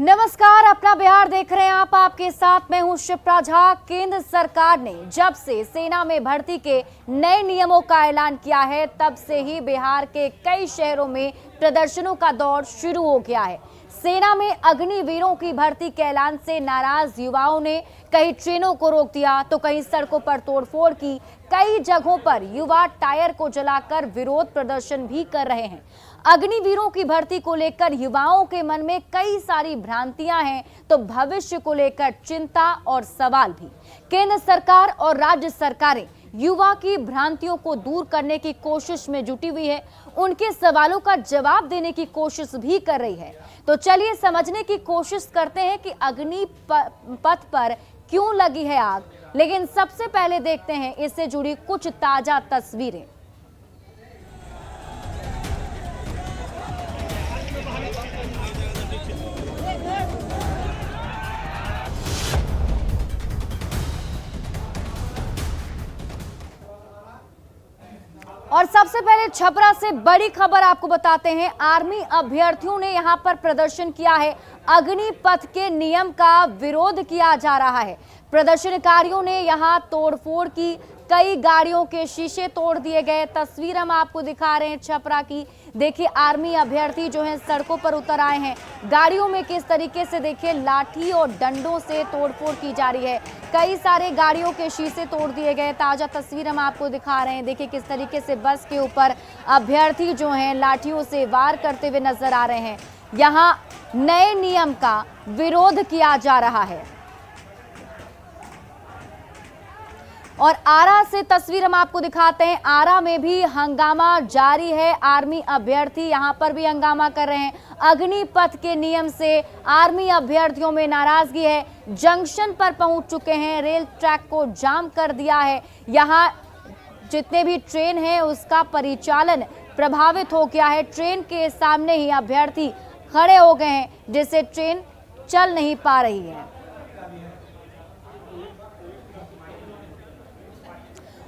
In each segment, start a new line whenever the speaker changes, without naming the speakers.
नमस्कार, अपना बिहार देख रहे हैं आप। आपके साथ मैं हूं शिप्रा झा। केंद्र सरकार ने जब से सेना में भर्ती के नए नियमों का ऐलान किया है, तब से ही बिहार के कई शहरों में प्रदर्शनों का दौर शुरू हो गया है। सेना में अग्निवीरों की भर्ती के ऐलान से नाराज युवाओं ने कहीं ट्रेनों को रोक दिया तो कहीं सड़कों पर तोड़फोड़ की। कई जगहों पर युवा टायर को जलाकर विरोध प्रदर्शन भी कर रहे हैं। अग्निवीरों की भर्ती को लेकर युवाओं के मन में कई सारी भ्रांतियां हैं, तो भविष्य को लेकर चिंता और सवाल भी। केंद्र सरकार और राज्य सरकारें युवा की भ्रांतियों को दूर करने की कोशिश में जुटी हुई है, उनके सवालों का जवाब देने की कोशिश भी कर रही है। तो चलिए समझने की कोशिश करते हैं कि अग्नि पथ पर क्यों लगी है आग। लेकिन सबसे पहले देखते हैं इससे जुड़ी कुछ ताजा तस्वीरें। और सबसे पहले छपरा से बड़ी खबर आपको बताते हैं। आर्मी अभ्यर्थियों ने यहां पर प्रदर्शन किया है। अग्निपथ के नियम का विरोध किया जा रहा है। प्रदर्शनकारियों ने यहां तोड़फोड़ की, कई गाड़ियों के शीशे तोड़ दिए गए। तस्वीर हम आपको दिखा रहे हैं छपरा की। देखिए, आर्मी अभ्यर्थी जो हैं सड़कों पर उतर आए हैं। गाड़ियों में किस तरीके से देखिए लाठी और डंडों से तोड़फोड़ की जा रही है। कई सारे गाड़ियों के शीशे तोड़ दिए गए। ताजा तस्वीर हम आपको दिखा रहे हैं। देखिए किस तरीके से बस के ऊपर अभ्यर्थी जो हैं लाठियों से वार करते हुए नजर आ रहे हैं। यहाँ नए नियम का विरोध किया जा रहा है। और आरा से तस्वीर हम आपको दिखाते हैं। आरा में भी हंगामा जारी है। आर्मी अभ्यर्थी यहां पर भी हंगामा कर रहे हैं। अग्निपथ के नियम से आर्मी अभ्यर्थियों में नाराजगी है। जंक्शन पर पहुंच चुके हैं। रेल ट्रैक को जाम कर दिया है। यहां जितने भी ट्रेन हैं उसका परिचालन प्रभावित हो गया है। ट्रेन के सामने ही अभ्यर्थी खड़े हो गए हैं, जिससे ट्रेन चल नहीं पा रही है।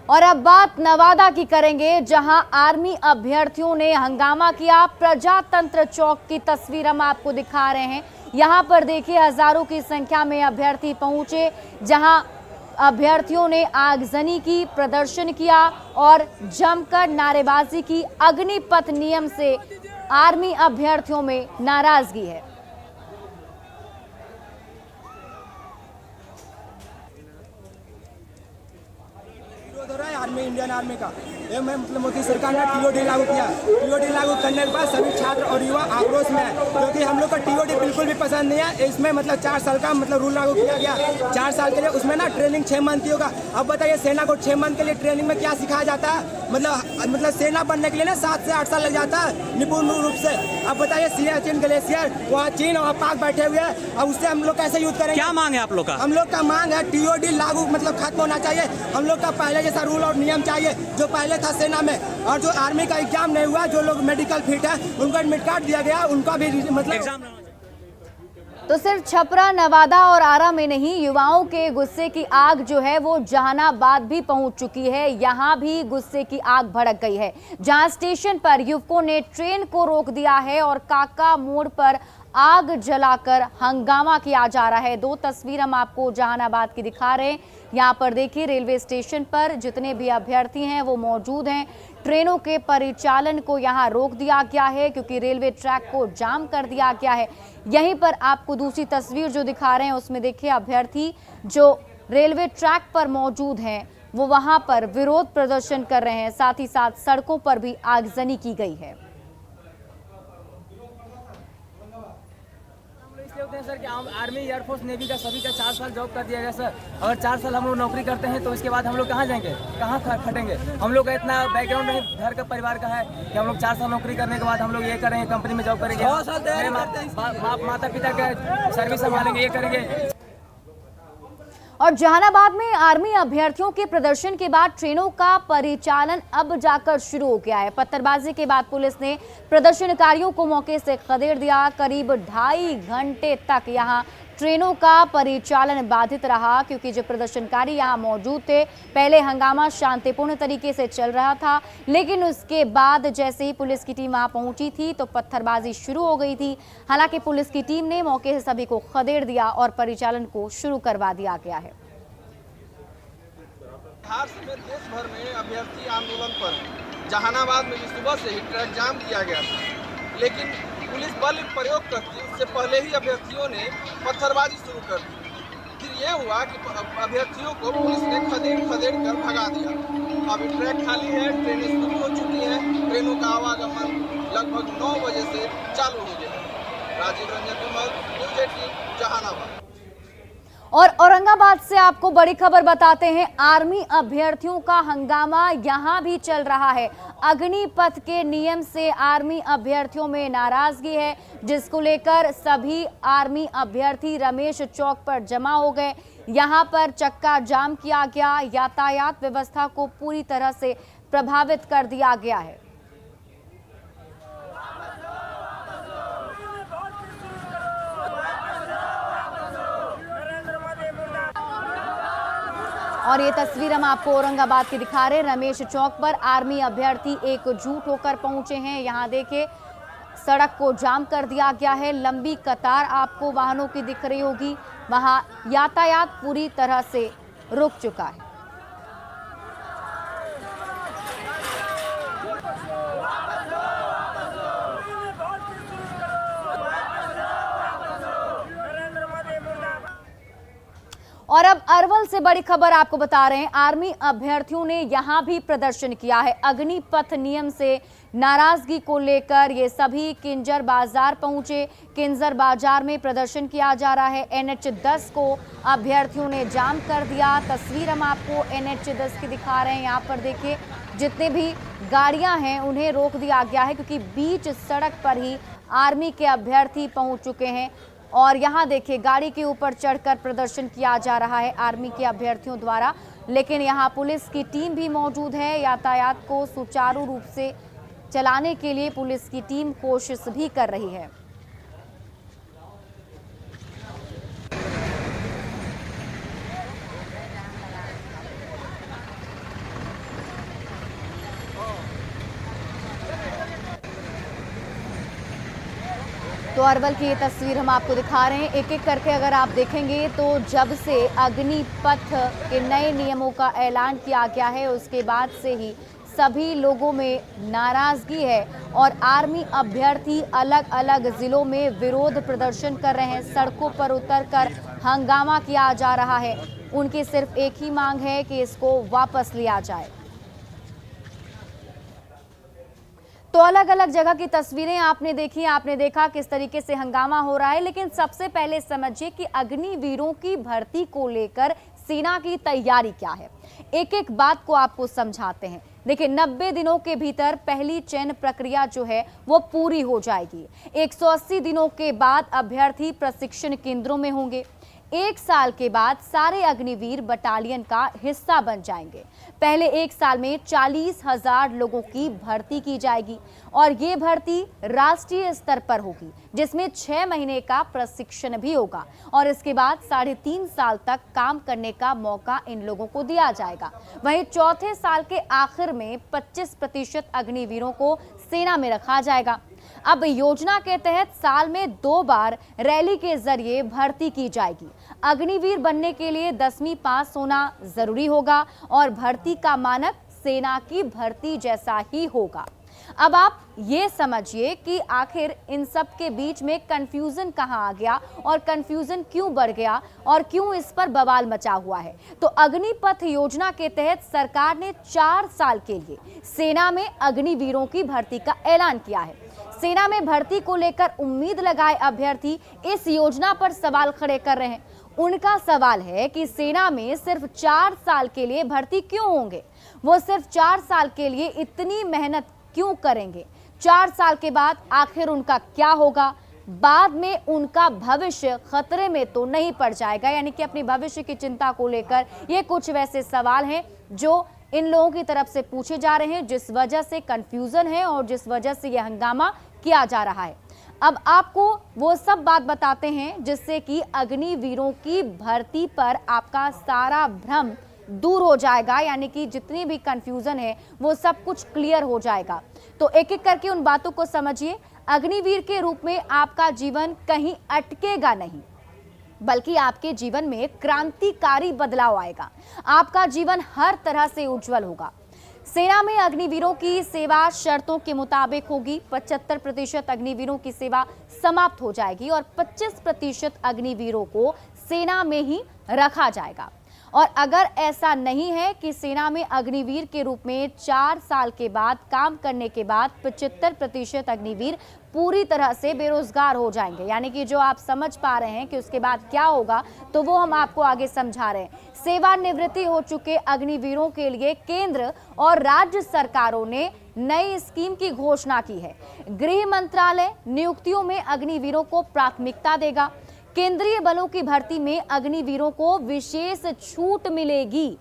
और अब बात नवादा की करेंगे, जहां आर्मी अभ्यर्थियों ने हंगामा किया। प्रजातंत्र चौक की तस्वीर हम आपको दिखा रहे हैं। यहां पर देखिए हजारों की संख्या में अभ्यर्थी पहुंचे, जहां अभ्यर्थियों ने आगजनी की, प्रदर्शन किया और जमकर नारेबाजी की। अग्निपथ नियम से आर्मी अभ्यर्थियों में नाराजगी है।
आर्मी इंडियन आर्मी का ये मतलब मोदी सरकार ने टीओडी लागू किया। टीओडी लागू करने के बाद सभी छात्र और युवा आक्रोश में है, क्योंकि हम लोग का टीओडी बिल्कुल भी पसंद नहीं है। इसमें मतलब 4 साल का मतलब रूल लागू किया गया। 4 साल के लिए उसमें ना ट्रेनिंग 6 मंथ की होगा। अब बताइए सेना को 6 मंथ के लिए ट्रेनिंग में क्या सिखाया जाता है। मतलब सेना बनने के लिए ना 7 से 8 साल लग जाता है निपुण रूप से। अब बताइए सियाचिन ग्लेशियर, वहाँ चीन और पाक बैठे हुए हैं। अब उससे हम लोग कैसे युद्ध करेंगे।
क्या मांग है आप लोग का?
हम लोग का मांग है टीओडी लागू मतलब खत्म होना चाहिए। हम लोग का पहले जैसा रूल और नियम चाहिए जो पहले था सेना में। और जो आर्मी का एग्जाम नहीं हुआ, जो लोग मेडिकल फिट है उनको एडमिट कार्ड दिया गया, उनका भी मतलब
एग्जाम।
तो सिर्फ छपरा, नवादा और आरा में नहीं, युवाओं के गुस्से की आग जो है वो जहानाबाद भी पहुंच चुकी है। यहां भी गुस्से की आग भड़क गई है, जहां स्टेशन पर युवकों ने ट्रेन को रोक दिया है और काका मोड़ पर आग जलाकर हंगामा किया जा रहा है। 2 तस्वीर हम आपको जहानाबाद की दिखा रहे हैं। यहाँ पर देखिए रेलवे स्टेशन पर जितने भी अभ्यर्थी हैं वो मौजूद हैं। ट्रेनों के परिचालन को यहाँ रोक दिया गया है, क्योंकि रेलवे ट्रैक को जाम कर दिया गया है। यहीं पर आपको दूसरी तस्वीर जो दिखा रहे हैं उसमें देखिए अभ्यर्थी जो रेलवे ट्रैक पर मौजूद हैं वो वहाँ पर विरोध प्रदर्शन कर रहे हैं। साथ ही साथ सड़कों पर भी आगजनी की गई है।
होते हैं सर कि आर्मी, एयरफोर्स, नेवी का सभी का 4 साल जॉब कर दिया गया सर। अगर 4 साल हम लोग नौकरी करते हैं तो इसके बाद हम लोग कहाँ जाएंगे, कहाँ खटेंगे। हम लोग का इतना बैकग्राउंड नहीं घर का परिवार का है कि हम लोग 4 साल नौकरी करने के बाद हम लोग ये करेंगे, कंपनी में जॉब करेंगे, माता पिता का सर्विस संभालेंगे, ये करेंगे।
और जहानाबाद में आर्मी अभ्यर्थियों के प्रदर्शन के बाद ट्रेनों का परिचालन अब जाकर शुरू हो गया है। पत्थरबाजी के बाद पुलिस ने प्रदर्शनकारियों को मौके से खदेड़ दिया। करीब 2.5 घंटे तक यहां ट्रेनों का परिचालन बाधित रहा, क्योंकि जो प्रदर्शनकारी यहां मौजूद थे, पहले हंगामा शांतिपूर्ण तरीके से चल रहा था, लेकिन उसके बाद जैसे ही पुलिस की टीम वहां पहुंची थी तो पत्थरबाजी शुरू हो गई थी। हालांकि पुलिस की टीम ने मौके से सभी को खदेड़ दिया और परिचालन को शुरू करवा दिया गया है।
बिहार समेत देश भर में अभ्यर्थी आंदोलन पर जहानाबाद में भी सुबह से ही ट्रैक जाम किया गया था, लेकिन पुलिस बल प्रयोग करती उससे पहले ही अभ्यर्थियों ने पत्थरबाजी शुरू कर दी। फिर यह हुआ कि अभ्यर्थियों को पुलिस ने खदेड़ कर भगा दिया। अभी ट्रैक खाली है, ट्रेनें शुरू हो चुकी हैं, ट्रेनों का आवागमन लगभग 9 बजे से चालू हो गया है। राजीव रंजन विमल, न्यूज़ 18 जहानाबाद।
और औरंगाबाद से आपको बड़ी खबर बताते हैं, आर्मी अभ्यर्थियों का हंगामा यहां भी चल रहा है। अग्निपथ के नियम से आर्मी अभ्यर्थियों में नाराजगी है, जिसको लेकर सभी आर्मी अभ्यर्थी रमेश चौक पर जमा हो गए। यहां पर चक्का जाम किया गया, यातायात व्यवस्था को पूरी तरह से प्रभावित कर दिया गया है। और ये तस्वीर हम आपको औरंगाबाद की दिखा रहे हैं। रमेश चौक पर आर्मी अभ्यर्थी एकजुट होकर पहुंचे हैं। यहाँ देखिए, सड़क को जाम कर दिया गया है, लंबी कतार आपको वाहनों की दिख रही होगी। वहां यातायात पूरी तरह से रुक चुका है। और अब अरवल से बड़ी खबर आपको बता रहे हैं, आर्मी अभ्यर्थियों ने यहां भी प्रदर्शन किया है। अग्निपथ नियम से नाराजगी को लेकर ये सभी किंजर बाजार पहुंचे। किंजर बाजार में प्रदर्शन किया जा रहा है। NH 10 को अभ्यर्थियों ने जाम कर दिया। तस्वीर हम आपको NH 10 की दिखा रहे हैं। यहाँ पर देखिए, जितने भी गाड़ियां हैं उन्हें रोक दिया गया है, क्योंकि बीच सड़क पर ही आर्मी के अभ्यर्थी पहुंच चुके हैं। और यहाँ देखिए, गाड़ी के ऊपर चढ़कर प्रदर्शन किया जा रहा है आर्मी के अभ्यर्थियों द्वारा, लेकिन यहाँ पुलिस की टीम भी मौजूद है। यातायात को सुचारू रूप से चलाने के लिए पुलिस की टीम कोशिश भी कर रही है। तो अरवल की ये तस्वीर हम आपको दिखा रहे हैं। एक एक करके अगर आप देखेंगे तो जब से अग्निपथ के नए नियमों का ऐलान किया गया है, उसके बाद से ही सभी लोगों में नाराजगी है और आर्मी अभ्यर्थी अलग अलग जिलों में विरोध प्रदर्शन कर रहे हैं। सड़कों पर उतरकर हंगामा किया जा रहा है। उनकी सिर्फ एक ही मांग है कि इसको वापस लिया जाए। तो अलग अलग जगह की तस्वीरें आपने देखी, आपने देखा किस तरीके से हंगामा हो रहा है। लेकिन सबसे पहले समझिए कि अग्निवीरों की भर्ती को लेकर सेना की तैयारी क्या है। एक एक बात को आपको समझाते हैं। देखिए, 90 दिनों के भीतर पहली चयन प्रक्रिया जो है वो पूरी हो जाएगी। 180 दिनों के बाद अभ्यर्थी प्रशिक्षण केंद्रों में होंगे। 1 साल के बाद सारे अग्निवीर बटालियन का हिस्सा बन जाएंगे। पहले 1 साल में 40,000 लोगों की भर्ती की जाएगी और ये भर्ती राष्ट्रीय स्तर पर होगी, जिसमें 6 महीने का प्रशिक्षण भी होगा और इसके बाद 3.5 साल तक काम करने का मौका इन लोगों को दिया जाएगा। वहीं चौथे साल के आखिर में 25% अग्निवीरों को सेना में रखा जाएगा। अब योजना के तहत साल में 2 बार रैली के जरिए भर्ती की जाएगी। अग्निवीर बनने के लिए 10वीं पास होना जरूरी होगा और भर्ती का मानक सेना की भर्ती जैसा ही होगा। अब आप ये समझिए कि आखिर इन सब के बीच में कंफ्यूजन कहां आ गया और कंफ्यूजन क्यों बढ़ गया और क्यों इस पर बवाल मचा हुआ है। तो अग्निपथ योजना के तहत सरकार ने 4 साल के लिए सेना में अग्निवीरों की भर्ती का ऐलान किया है। सेना में भर्ती को लेकर उम्मीद लगाए अभ्यर्थी इस योजना पर सवाल खड़े कर रहे हैं। उनका सवाल है कि सेना में सिर्फ 4 साल के लिए भर्ती क्यों होंगे, वो सिर्फ 4 साल के लिए इतनी मेहनत क्यों करेंगे। 4 साल के बाद आखिर उनका क्या होगा, बाद में उनका भविष्य खतरे में तो नहीं पड़ जाएगा। यानी कि अपनी भविष्य की चिंता को लेकर ये कुछ वैसे सवाल हैं जो इन लोगों की तरफ से पूछे जा रहे हैं, जिस वजह से कंफ्यूजन है और जिस वजह से यह हंगामा किया जा रहा है। अब आपको वो सब बात बताते हैं जिससे कि अग्निवीरों की भर्ती पर आपका सारा भ्रम दूर हो जाएगा, यानी कि जितनी भी कंफ्यूजन है वो सब कुछ क्लियर हो जाएगा। तो एक एक करके उन बातों को समझिए। अग्निवीर के रूप में आपका जीवन कहीं अटकेगा नहीं, बल्कि आपके जीवन में क्रांतिकारी बदलाव आएगा। आपका जीवन हर तरह से उज्जवल होगा। सेना में अग्निवीरों की सेवा शर्तों के मुताबिक होगी। 75% अग्निवीरों की सेवा समाप्त हो जाएगी और 25% अग्निवीरों को सेना में ही रखा जाएगा। और अगर ऐसा नहीं है कि सेना में अग्निवीर के रूप में 4 साल के बाद काम करने के बाद 75% अग्निवीर पूरी तरह से बेरोजगार हो जाएंगे, यानी कि जो आप समझ पा रहे हैं कि उसके बाद क्या होगा, तो वो हम आपको आगे समझा रहे हैं। सेवानिवृत्ति हो चुके अग्निवीरों के लिए केंद्र और राज्य सरकारों ने नई स्कीम की घोषणा की है। गृह मंत्रालय नियुक्तियों में अग्निवीरों को प्राथमिकता देगा। केंद्रीय बलों की भर्ती में अग्निवीरों को विशेष छूट मिलेगी।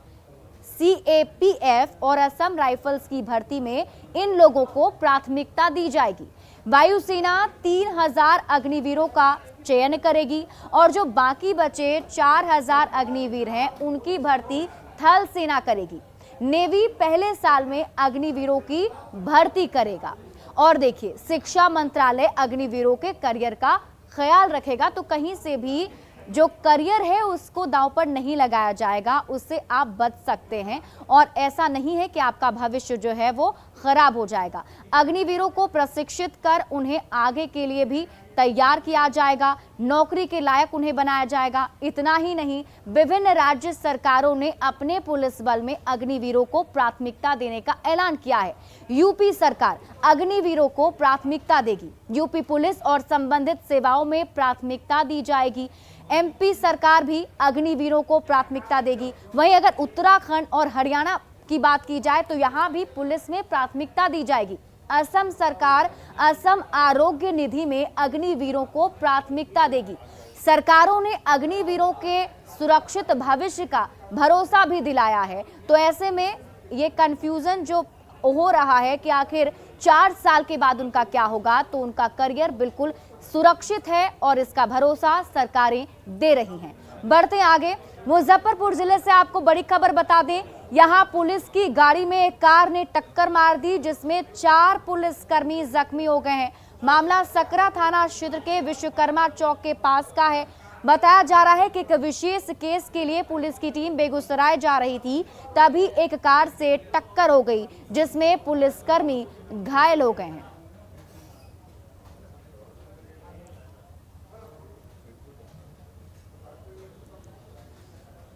सीएपीएफ और असम राइफल्स की भर्ती में इन लोगों को प्राथमिकता दी जाएगी। वायुसेना 3000 अग्निवीरों का चयन करेगी और जो बाकी बचे 4000 अग्निवीर हैं उनकी भर्ती थल सेना करेगी। नेवी पहले साल में अग्निवीरों की भर्ती करेगा। और देखिए, शिक्षा मंत्रालय अग्निवीरों के करियर का ख्याल रखेगा, तो कहीं से भी जो करियर है उसको दांव पर नहीं लगाया जाएगा, उससे आप बच सकते हैं और ऐसा नहीं है कि आपका भविष्य जो है वो खराब हो जाएगा। अग्निवीरों को प्रशिक्षित कर उन्हें आगे के लिए भी तैयार किया जाएगा, नौकरी के लायक उन्हें बनाया जाएगा। इतना ही नहीं, विभिन्न राज्य सरकारों ने अपने पुलिस बल में अग्निवीरों को प्राथमिकता देने का ऐलान किया है। यूपी सरकार अग्निवीरों को प्राथमिकता देगी। यूपी पुलिस और संबंधित सेवाओं में प्राथमिकता दी जाएगी। एमपी सरकार भी अग्निवीरों को प्राथमिकता देगी। वहीं अगर उत्तराखंड और हरियाणा की बात की जाए तो यहाँ भी पुलिस में प्राथमिकता दी जाएगी। असम सरकार असम आरोग्य निधि में अग्निवीरों को प्राथमिकता देगी। सरकारों ने अग्निवीरों के सुरक्षित भविष्य का भरोसा भी दिलाया है। तो ऐसे में ये कंफ्यूजन जो हो रहा है कि आखिर 4 साल के बाद उनका क्या होगा, तो उनका करियर बिल्कुल सुरक्षित है और इसका भरोसा सरकारें दे रही हैं। बढ़ते आगे, मुजफ्फरपुर जिले से आपको बड़ी खबर बता दें। यहां पुलिस की गाड़ी में एक कार ने टक्कर मार दी, जिसमें 4 पुलिसकर्मी जख्मी हो गए हैं। मामला सकरा थाना क्षेत्र के विश्वकर्मा चौक के पास का है। बताया जा रहा है कि एक विशेष केस के लिए पुलिस की टीम बेगूसराय जा रही थी, तभी एक कार से टक्कर हो गई, जिसमें पुलिसकर्मी घायल हो गए हैं।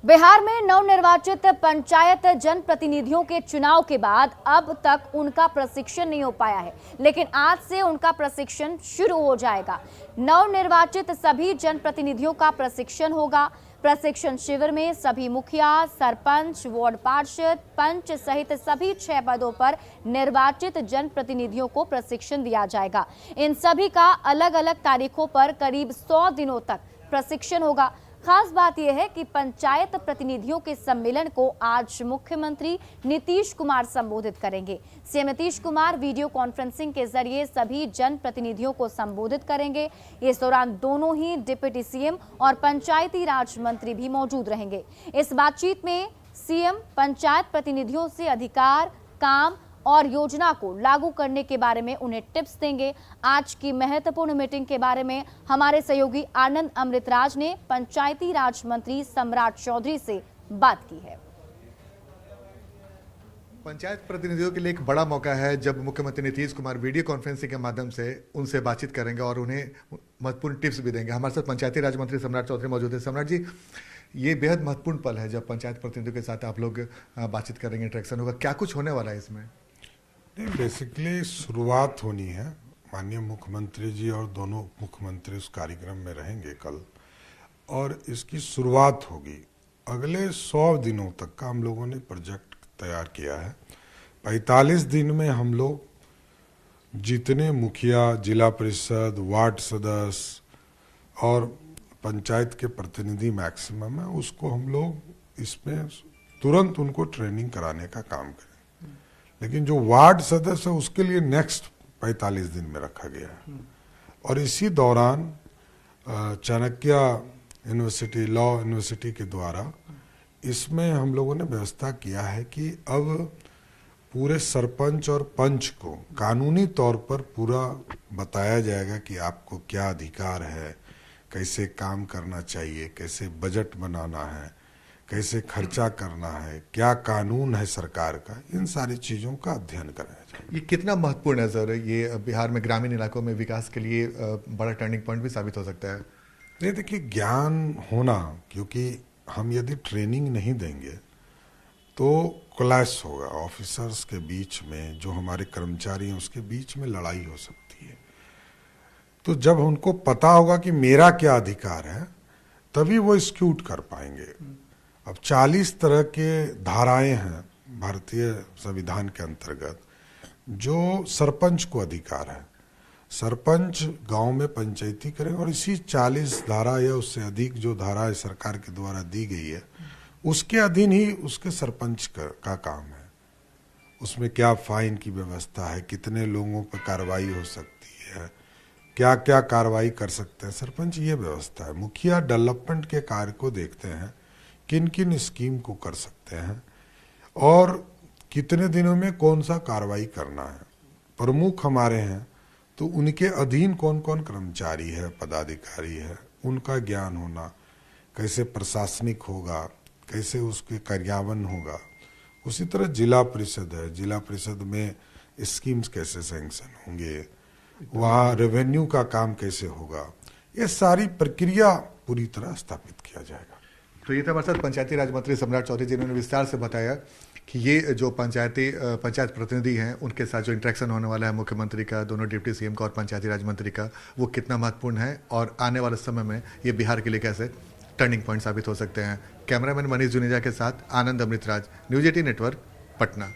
बिहार में नवनिर्वाचित पंचायत जनप्रतिनिधियों के चुनाव के बाद अब तक उनका प्रशिक्षण नहीं हो पाया है, लेकिन आज से उनका प्रशिक्षण शुरू हो जाएगा। नवनिर्वाचित सभी जनप्रतिनिधियों का प्रशिक्षण होगा। प्रशिक्षण शिविर में सभी मुखिया, सरपंच, वार्ड पार्षद, पंच सहित सभी 6 पदों पर निर्वाचित जनप्रतिनिधियों को प्रशिक्षण दिया जाएगा। इन सभी का अलग अलग तारीखों पर करीब 100 दिनों तक प्रशिक्षण होगा। खास बात यह है कि पंचायत प्रतिनिधियों के सम्मेलन को आज मुख्यमंत्री नीतीश कुमार संबोधित करेंगे। CM Nitish Kumar video conferencing के जरिए सभी जनप्रतिनिधियों को संबोधित करेंगे। इस दौरान दोनों ही डिप्टी सीएम और पंचायती राज मंत्री भी मौजूद रहेंगे। इस बातचीत में सीएम पंचायत प्रतिनिधियों से अधिकार, काम और योजना को लागू करने के बारे में उन्हें टिप्स देंगे। आज की महत्वपूर्ण मीटिंग के बारे में हमारे सहयोगी आनंद अमृतराज ने पंचायती राज मंत्री सम्राट चौधरी से बात की है।
पंचायत प्रतिनिधियों के लिए एक बड़ा मौका है जब मुख्यमंत्री नीतीश कुमार वीडियो कॉन्फ्रेंसिंग के माध्यम से उनसे बातचीत करेंगे और उन्हें महत्वपूर्ण टिप्स भी देंगे। हमारे साथ पंचायती राज मंत्री सम्राट चौधरी मौजूद है। सम्राट जी, ये बेहद महत्वपूर्ण पल है जब पंचायत प्रतिनिधियों के साथ आप लोग बातचीत करेंगे, इंटरेक्शन होगा। क्या कुछ होने वाला है इसमें?
बेसिकली शुरुआत होनी है। माननीय मुख्यमंत्री जी और दोनों मुख्यमंत्री उस कार्यक्रम में रहेंगे कल, और इसकी शुरुआत होगी। अगले 100 दिनों तक का हम लोगों ने प्रोजेक्ट तैयार किया है। 45 दिन में हम लोग जितने मुखिया, जिला परिषद, वार्ड सदस्य और पंचायत के प्रतिनिधि मैक्सिमम है, उसको हम लोग इसमें तुरंत उनको ट्रेनिंग कराने का काम करें। लेकिन जो वार्ड सदस्य है उसके लिए नेक्स्ट 45 दिन में रखा गया है। और इसी दौरान चाणक्य यूनिवर्सिटी, लॉ यूनिवर्सिटी के द्वारा इसमें हम लोगों ने व्यवस्था किया है कि अब पूरे सरपंच और पंच को कानूनी तौर पर पूरा बताया जाएगा कि आपको क्या अधिकार है, कैसे काम करना चाहिए, कैसे बजट बनाना है, कैसे खर्चा करना है, क्या कानून है सरकार का, इन सारी चीज़ों का अध्ययन कराया जाए।
ये कितना महत्वपूर्ण है सर? ये बिहार में ग्रामीण इलाकों में विकास के लिए बड़ा टर्निंग पॉइंट भी साबित हो सकता है।
नहीं, देखिए, ज्ञान होना, क्योंकि हम यदि ट्रेनिंग नहीं देंगे तो क्लैश होगा ऑफिसर्स के बीच में, जो हमारे कर्मचारी हैं उसके बीच में लड़ाई हो सकती है। तो जब उनको पता होगा कि मेरा क्या अधिकार है, तभी वो एक्यूट कर पाएंगे। अब 40 तरह के धाराएं हैं भारतीय संविधान के अंतर्गत जो सरपंच को अधिकार है। सरपंच गांव में पंचायती करें और इसी 40 धारा या उससे अधिक जो धारा सरकार के द्वारा दी गई है उसके अधीन ही उसके सरपंच का काम है। उसमें क्या फाइन की व्यवस्था है, कितने लोगों पर कार्रवाई हो सकती है, क्या क्या कार्रवाई कर सकते हैं सरपंच, ये व्यवस्था है। मुखिया डेवलपमेंट के कार्य को देखते हैं, किन किन स्कीम को कर सकते हैं और कितने दिनों में कौन सा कार्रवाई करना है। प्रमुख हमारे हैं तो उनके अधीन कौन कौन कर्मचारी है, पदाधिकारी है, उनका ज्ञान होना, कैसे प्रशासनिक होगा, कैसे उसके कार्यान्वयन होगा। उसी तरह जिला परिषद है, जिला परिषद में स्कीम्स कैसे सैंक्शन होंगे, वहाँ रेवेन्यू का काम कैसे होगा, ये सारी प्रक्रिया पूरी तरह स्थापित किया जाएगा।
तो ये था हमारे साथ पंचायती राज मंत्री सम्राट चौधरी, जिन्होंने विस्तार से बताया कि ये जो पंचायत प्रतिनिधि हैं उनके साथ जो इंटरेक्शन होने वाला है मुख्यमंत्री का, दोनों डिप्टी सीएम का और पंचायती राज मंत्री का, वो कितना महत्वपूर्ण है और आने वाले समय में ये बिहार के लिए कैसे टर्निंग पॉइंट साबित हो सकते हैं। कैमरामैन मनीष जुनेजा के साथ आनंद अमृतराज, न्यूज 18 नेटवर्क, पटना।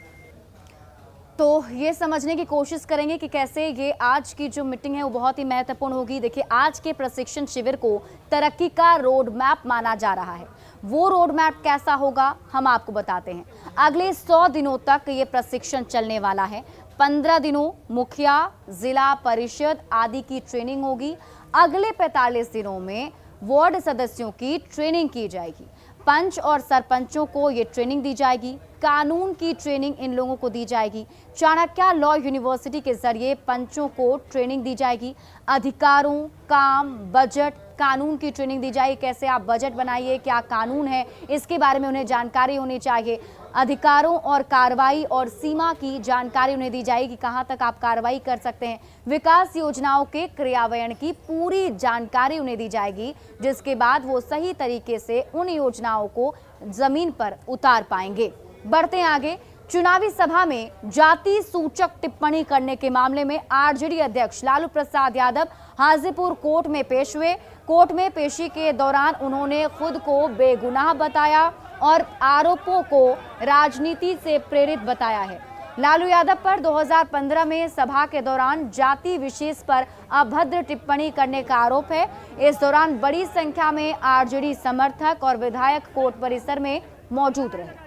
तो ये समझने की कोशिश करेंगे कि कैसे ये आज की जो मीटिंग है वो बहुत ही महत्वपूर्ण होगी। देखिए, आज के प्रशिक्षण शिविर को तरक्की का रोड मैप माना जा रहा है। वो रोड मैप कैसा होगा हम आपको बताते हैं। अगले 100 दिनों तक ये प्रशिक्षण चलने वाला है। 15 दिनों मुखिया, जिला परिषद आदि की ट्रेनिंग होगी। अगले 45 दिनों में वार्ड सदस्यों की ट्रेनिंग की जाएगी। पंच और सरपंचों को ये ट्रेनिंग दी जाएगी। कानून की ट्रेनिंग इन लोगों को दी जाएगी। चाणक्य लॉ यूनिवर्सिटी के जरिए पंचों को ट्रेनिंग दी जाएगी। अधिकारों, काम, बजट, कानून की ट्रेनिंग दी जाएगी। कैसे आप बजट बनाइए, क्या कानून है, इसके बारे में उन्हें जानकारी होनी चाहिए। अधिकारों और कार्रवाई और सीमा की जानकारी उन्हें दी जाएगी, कहां तक आप कार्रवाई कर सकते हैं। विकास योजनाओं के क्रियान्वयन की पूरी जानकारी उन्हें दी जाएगी, जिसके बाद वो सही तरीके से उन योजनाओं को जमीन पर उतार पाएंगे। बढ़ते आगे, चुनावी सभा में जाति सूचक टिप्पणी करने के मामले में आरजेडी अध्यक्ष लालू प्रसाद यादव हाजीपुर कोर्ट में पेश हुए। कोर्ट में पेशी के दौरान उन्होंने खुद को बेगुनाह बताया और आरोपों को राजनीति से प्रेरित बताया है। लालू यादव पर 2015 में सभा के दौरान जाति विशेष पर अभद्र टिप्पणी करने का आरोप है। इस दौरान बड़ी संख्या में आरजेडी समर्थक और विधायक कोर्ट परिसर में मौजूद रहे।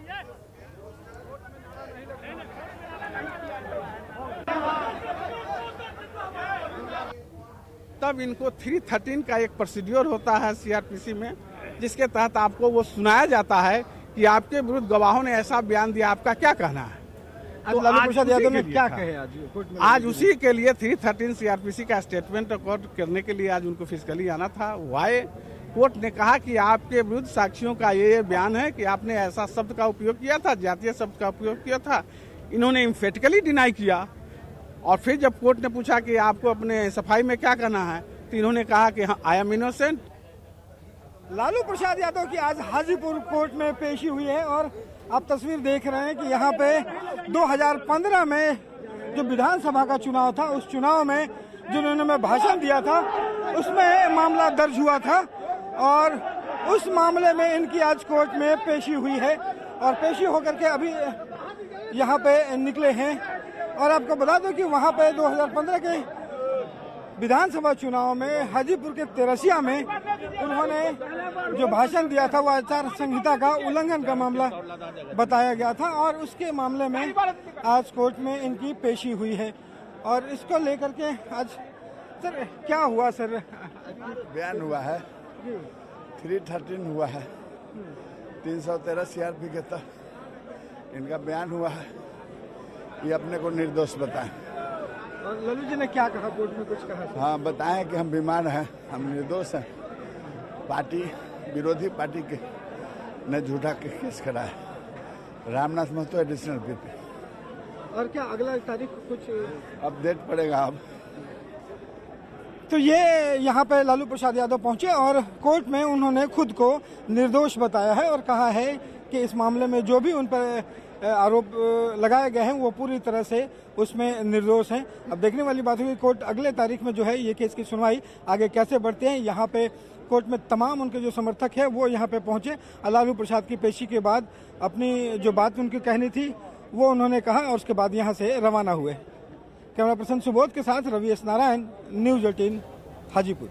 तब इनको 313 का एक प्रोसीड्योर होता है सीआरपीसी में, जिसके तहत आपको वो सुनाया जाता है कि आपके विरुद्ध गवाहों ने ऐसा बयान दिया, आपका क्या कहना है। तो लालू प्रसाद यादव ने क्या कहे आज उसी के लिए 313 सीआरपीसी का स्टेटमेंट रिकॉर्ड करने के लिए आज उनको फिजिकली आना था। वाई कोर्ट ने कहा कि आपके विरुद्ध साक्षियों का ये बयान है कि आपने ऐसा शब्द का उपयोग किया था, जातीय शब्द का उपयोग किया था। इन्होंने एम्फेटिकली डिनाई किया। और फिर जब कोर्ट ने पूछा कि आपको अपने सफाई में क्या कहना है, तो इन्होंने कहा कि हाँ, I am innocent.
Lalu Prasad Yadav की आज हाजीपुर कोर्ट में पेशी हुई है और आप तस्वीर देख रहे हैं कि यहाँ पे 2015 में जो विधानसभा का चुनाव था, उस चुनाव में जिन्होंने भाषण दिया था उसमें मामला दर्ज हुआ था और उस मामले में इनकी आज कोर्ट में पेशी हुई है और पेशी होकर के अभी यहाँ पे निकले हैं। और आपको बता दूं कि वहाँ पे 2015 के विधानसभा चुनाव में हाजीपुर के तेरसिया में उन्होंने जो भाषण दिया था वो आचार संहिता का उल्लंघन का मामला बताया गया था और उसके मामले में आज कोर्ट में इनकी पेशी हुई है। और इसको लेकर के आज
सर क्या हुआ सर?
बयान हुआ है 313 हुआ है 313 सीआरपी के तहत इनका बयान हुआ है। ये अपने को निर्दोष बताएं।
और लल्लू जी ने क्या कहा, कोर्ट में कुछ कहा सर?
हाँ, बताएं कि हम बीमार हैं, हम निर्दोष हैं। पार्टी विरोधी पार्टी के ने झूठा केस करा है। Ramnath Mahato additional PP.
और क्या अगला तारीख कुछ
अब डेट पड़ेगा अब।
तो ये यहाँ पे लालू प्रसाद यादव पहुंचे और कोर्ट में उन्होंने खुद को निर्दोष बताया है और कहा है कि इस मामले में जो भी उन पर आरोप लगाए गए हैं वो पूरी तरह से उसमें निर्दोष हैं। अब देखने वाली बात होगी कोर्ट अगले तारीख में जो है ये केस की सुनवाई आगे कैसे बढ़ते हैं। यहाँ पे कोर्ट में तमाम उनके जो समर्थक है वो यहाँ पे पहुंचे। लालू प्रसाद की पेशी के बाद अपनी जो बात उनकी कहनी थी वो उन्होंने कहा और उसके बाद यहाँ से रवाना हुए। कैमरा पर्सन सुबोध के साथ रवि एस नारायण, न्यूज 18 हाजीपुर।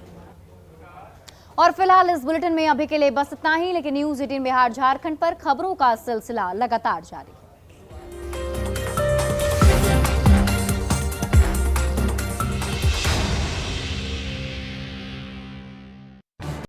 और फिलहाल इस बुलेटिन में अभी के लिए बस इतना ही, लेकिन न्यूज 18 बिहार झारखंड पर खबरों का सिलसिला लगातार जारी है।